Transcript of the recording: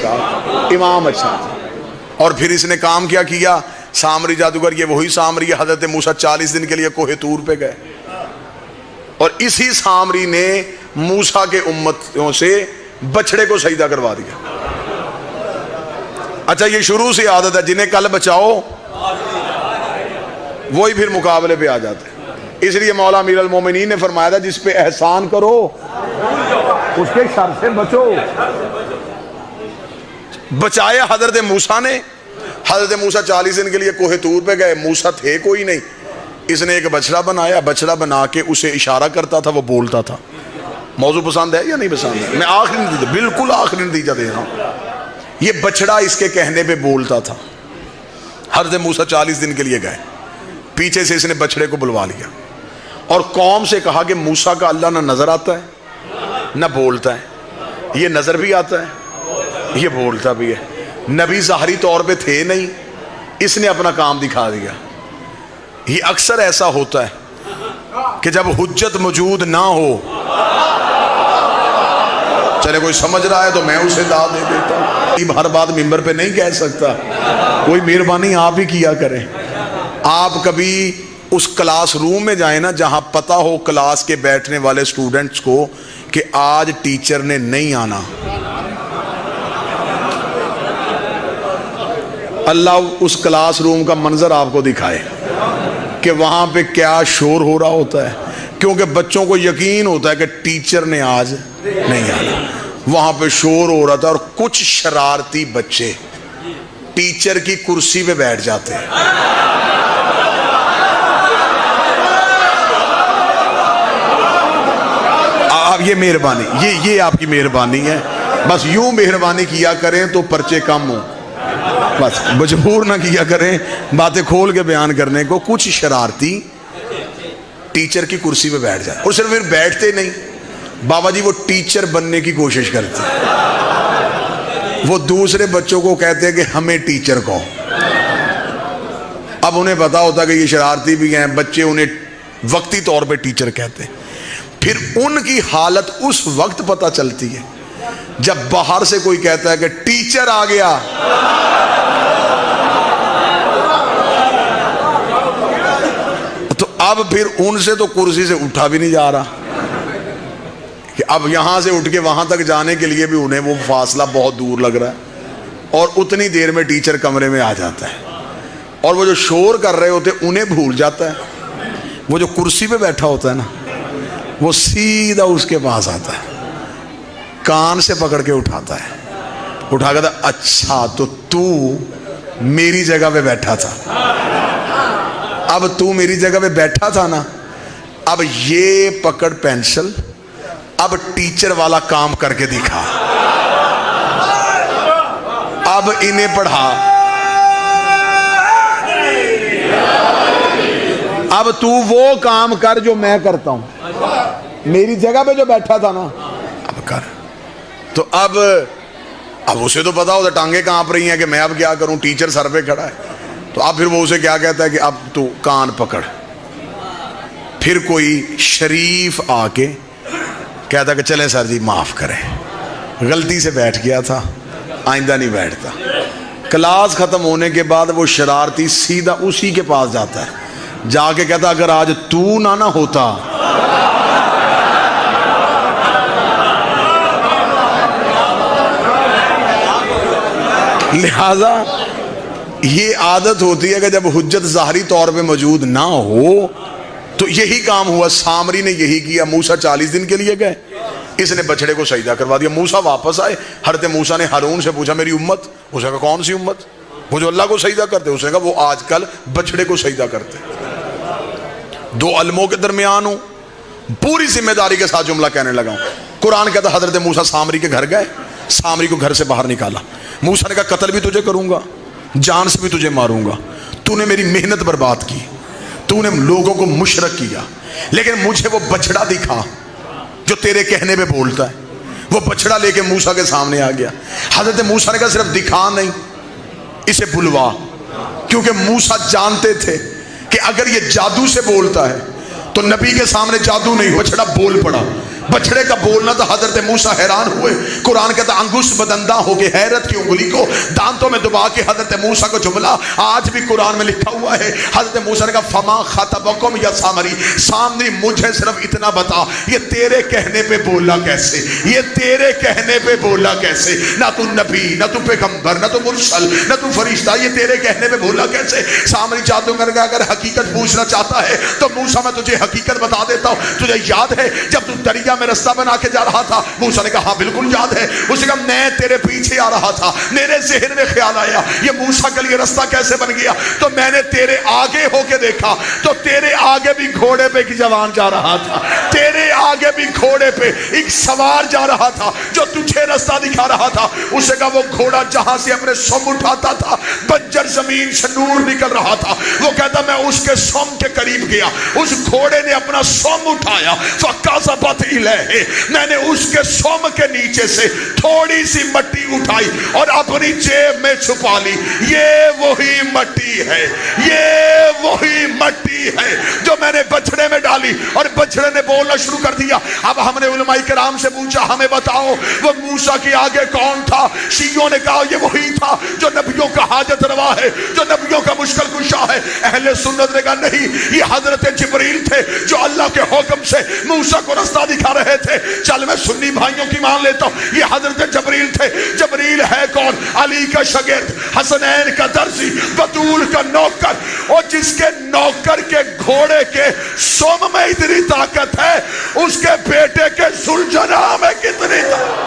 اچھا امام اچھا تھا. اور پھر اس نے کام کیا کیا, سامری جادوگر, یہ وہی سامری ہے حضرت موسیٰ 40 دن کے لیے کوہ طور پہ گئے, اور اسی سامری نے موسیٰ کے امتوں سے بچڑے کو سجدہ کروا دیا. اچھا یہ شروع سے عادت ہے, جنہیں کل بچاؤ وہی پھر مقابلے پہ آ جاتے ہیں. اس لیے مولا امیر المومنین نے فرمایا تھا جس پہ احسان کرو اس کے شر سے بچو. بچایا حضرت موسیٰ نے. حضرت موسیٰ 40 دن کے لیے کوہ طور پہ گئے, موسیٰ تھے کوئی نہیں, اس نے ایک بچڑا بنایا, بچڑا بنا کے اسے اشارہ کرتا تھا, وہ بولتا تھا. موضوع پسند ہے یا نہیں پسند ہے؟ میں آخری نتیجہ, بالکل آخری نتیجہ دے رہا ہوں. یہ بچڑا اس کے کہنے پہ بولتا تھا. حضرت موسیٰ 40 دن کے لیے گئے, پیچھے سے اس نے بچڑے کو بلوا لیا اور قوم سے کہا کہ موسیٰ کا اللہ نہ نظر آتا ہے نہ بولتا ہے, یہ نظر بھی آتا ہے یہ بولتا بھی ہے, نبی ظاہری طور پہ تھے نہیں, اس نے اپنا کام دکھا دیا. یہ اکثر ایسا ہوتا ہے کہ جب حجت موجود نہ ہو, چلے کوئی سمجھ رہا ہے تو میں اسے داد دے دیتا ہوں, ہر بات ممبر پہ نہیں کہہ سکتا, کوئی مہربانی آپ ہی کیا کریں. آپ کبھی اس کلاس روم میں جائیں نا جہاں پتہ ہو کلاس کے بیٹھنے والے سٹوڈنٹس کو کہ آج ٹیچر نے نہیں آنا, اللہ اس کلاس روم کا منظر آپ کو دکھائے کہ وہاں پہ کیا شور ہو رہا ہوتا ہے, کیونکہ بچوں کو یقین ہوتا ہے کہ ٹیچر نے آج نہیں آنا. وہاں پہ شور ہو رہا تھا اور کچھ شرارتی بچے ٹیچر کی کرسی پہ بیٹھ جاتے ہیں. آپ یہ مہربانی, یہ آپ کی مہربانی ہے, بس یوں مہربانی کیا کریں تو پرچے کم ہوں, بس مجبور نہ کیا کریں باتیں کھول کے بیان کرنے کو. کچھ شرارتی ٹیچر کی کرسی پہ بیٹھ جاتے, اور صرف پھر بیٹھتے نہیں بابا جی, وہ ٹیچر بننے کی کوشش کرتے, وہ دوسرے بچوں کو کہتے ہیں کہ ہمیں ٹیچر کو. اب انہیں پتا ہوتا کہ یہ شرارتی بھی ہیں بچے, انہیں وقتی طور پہ ٹیچر کہتے ہیں. پھر ان کی حالت اس وقت پتہ چلتی ہے جب باہر سے کوئی کہتا ہے کہ ٹیچر آ گیا. تو اب پھر ان سے تو کرسی سے اٹھا بھی نہیں جا رہا, کہ اب یہاں سے اٹھ کے وہاں تک جانے کے لیے بھی انہیں وہ فاصلہ بہت دور لگ رہا ہے, اور اتنی دیر میں ٹیچر کمرے میں آ جاتا ہے, اور وہ جو شور کر رہے ہوتے انہیں بھول جاتا ہے. وہ جو کرسی پہ بیٹھا ہوتا ہے نا, وہ سیدھا اس کے پاس آتا ہے, کان سے پکڑ کے اٹھاتا ہے, اٹھا کر اچھا تو میری جگہ پہ بیٹھا تھا, اب تو میری جگہ پہ بیٹھا تھا نا, اب یہ پکڑ پینسل, اب ٹیچر والا کام کر کے دکھا, اب انہیں پڑھا, اب تو وہ کام کر جو میں کرتا ہوں, میری جگہ پہ جو بیٹھا تھا نا اب کر. تو اب اسے تو پتا ہوتا ٹانگیں کانپ رہی ہیں کہ میں اب کیا کروں, ٹیچر سر پہ کھڑا ہے. تو اب پھر وہ اسے کیا کہتا ہے کہ اب تو کان پکڑ. پھر کوئی شریف آ کے کہتا کہ چلیں سر جی معاف کریں, غلطی سے بیٹھ گیا تھا, آئندہ نہیں بیٹھتا. کلاس ختم ہونے کے بعد وہ شرارتی سیدھا اسی کے پاس جاتا ہے, جا کے کہتا اگر آج تو نہ ہوتا لہذا یہ عادت ہوتی ہے کہ جب حجت ظاہری طور پہ موجود نہ ہو تو یہی کام ہوا. سامری نے یہی کیا, موسیٰ 40 دن کے لیے گئے, اس نے بچڑے کو سجدہ کروا دیا. موسیٰ واپس آئے, حضرت موسیٰ نے ہارون سے پوچھا میری امت, اس نے کہا کون سی امت, وہ جو اللہ کو سجدہ کرتے, اس نے کہا وہ آج کل بچڑے کو سجدہ کرتے. دو علموں کے درمیان ہوں, پوری ذمہ داری کے ساتھ جملہ کہنے لگا ہوں. قرآن کہتا حضرت موسیٰ سامری کے گھر گئے, سامری کو گھر سے باہر نکالا. موسیٰ نے کہا قتل بھی تجھے کروں گا, جان سے بھی تجھے ماروں گا, تو نے میری محنت برباد کی, تو نے لوگوں کو مشرک کیا, لیکن مجھے وہ بچڑا دکھا جو تیرے کہنے پہ بولتا ہے. وہ بچڑا لے کے موسیٰ کے سامنے آ گیا. حضرت موسیٰ نے کہا صرف دکھا نہیں, اسے بلوا, کیونکہ موسیٰ جانتے تھے کہ اگر یہ جادو سے بولتا ہے تو نبی کے سامنے جادو نہیں, بچڑا بول پڑا. بچڑے کا بولنا تو حضرت موسیٰ حیران ہوئے. قرآن کہتا انگشت بدندہ ہو کے حیرت کی انگلی کو دانتوں میں دبا کے حضرت موسیٰ کو جملہ آج بھی قرآن میں لکھا ہوا ہے. حضرت موسیٰ نے کہا فما خطبکم یا سامری, سامری مجھے صرف اتنا بتا, یہ تیرے کہنے پہ بولا کیسے, یہ تیرے کہنے پہ بولا کیسے؟ نہ تو نبی, نہ تو پیغمبر, نہ تو مرسل, نہ تو فرشتہ, یہ تیرے کہنے پہ بولا کیسے؟ سامری چاہتے ہوں کہ اگر حقیقت پوچھنا چاہتا ہے تو موسیٰ میں تجھے حقیقت بتا دیتا ہوں. تجھے یاد ہے جب تو دریا میں رستہ بنا کے جا رہا تھا؟ موسیٰ نے کہا ہاں بالکل یاد ہے. اس نے کہا میں تیرے پیچھے آ رہا تھا, میرے ذہن میں خیال آیا یہ موسیٰ کے لیے رستہ کیسے بن گیا, تو میں نے تیرے آگے ہو کے دیکھا تو تیرے آگے بھی گھوڑے پہ ایک جوان جا رہا تھا, تیرے آگے بھی گھوڑے پہ ایک سوار جا رہا تھا جو تجھے رستہ دکھا رہا تھا. اس نے کہا وہ گھوڑا جہاں سے اپنے سم اٹھاتا تھا بنجر زمین سے نور نکل رہا تھا. وہ کہتا میں اس کے سم کے قریب گیا, اس گھوڑے نے اپنا سم اٹھایا, فَقَذَبَتْ إِلَيْهِ, میں نے اس کے سم کے نیچے سے تھوڑی سی مٹی اٹھائی اور اپنی جیب میں چھپا لی. یہ وہی مٹی ہے, یہ وہی مٹی ہے جو میں نے بچڑے میں ڈالی. اور بچڑے نے بولنا شروع کر دیا. اب ہم نے علماء کرام سے پوچھا ہمیں بتاؤ وہ موسیٰ کے آگے کون تھا؟ شیعوں نے کہا یہ وہی تھا جو نبیوں کا حاجت روا ہے, جو نبیوں کا مشکل کشا ہے. اہل سنت نے کہا نہیں, یہ حضرت جبریل تھے جو اللہ کے حکم سے موسیٰ کو رستہ دکھا رہے تھے. چل میں سنی بھائیوں کی مان لیتا ہوں, یہ حضرت جبریل تھے. جبریل ہے کون؟ علی کا شاگرد, حسنین کا درزی, بطول کا نوکر, اور جس کے نوکر کے گھوڑے کے سم میں اتنی طاقت ہے اس کے بیٹے کے سلجنا میں کتنی طاقت.